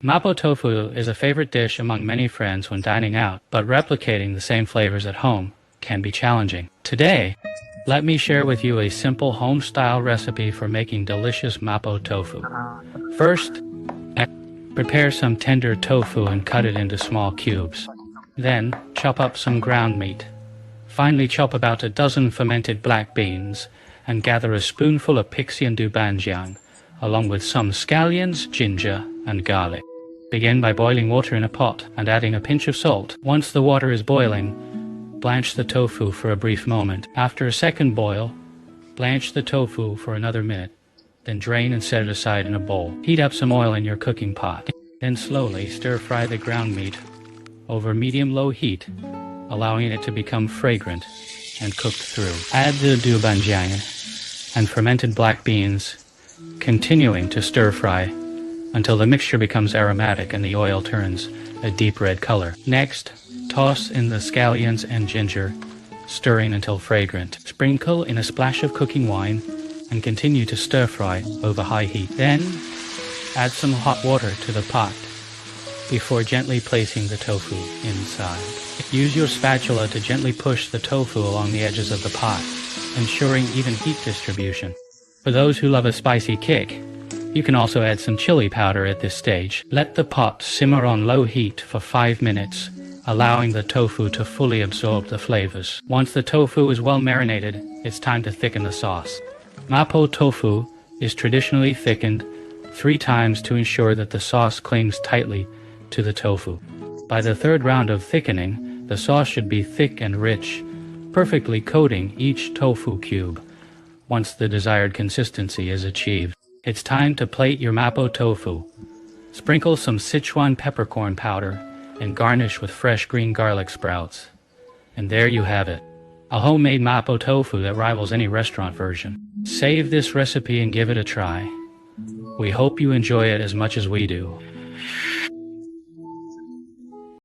Mapo tofu is a favorite dish among many friends when dining out, but replicating the same flavors at home can be challenging. Today, let me share with you a simple home-style recipe for making delicious mapo tofu. First, prepare some tender tofu and cut it into small cubes. Then, chop up some ground meat. Finally, chop about a dozen fermented black beans and gather a spoonful of Pixian doubanjiang, along with some scallions, ginger, and garlic. Begin by boiling water in a pot and adding a pinch of salt. Once the water is boiling, blanch the tofu for a brief moment. After a second boil, blanch the tofu for another minute. Then drain and set it aside in a bowl. Heat up some oil in your cooking pot. Then slowly stir-fry the ground meat over medium-low heat, allowing it to become fragrant and cooked through. Add the doubanjiang and fermented black beans, continuing to stir-fry until the mixture becomes aromatic and the oil turns a deep red color. Next, toss in the scallions and ginger, stirring until fragrant. Sprinkle in a splash of cooking wine and continue to stir-fry over high heat. Then, add some hot water to the pot before gently placing the tofu inside. Use your spatula to gently push the tofu along the edges of the pot, ensuring even heat distribution. For those who love a spicy kick, you can also add some chili powder at this stage. Let the pot simmer on low heat for 5 minutes, allowing the tofu to fully absorb the flavors. Once the tofu is well marinated, it's time to thicken the sauce. Mapo tofu is traditionally thickened 3 times to ensure that the sauce clings tightly to the tofu. By the third round of thickening, the sauce should be thick and rich, perfectly coating each tofu cube. Once the desired consistency is achieved, it's time to plate your mapo tofu. Sprinkle some Sichuan peppercorn powder and garnish with fresh green garlic sprouts. And there you have it, a homemade mapo tofu that rivals any restaurant version. Save this recipe and give it a try. We hope you enjoy it as much as we do.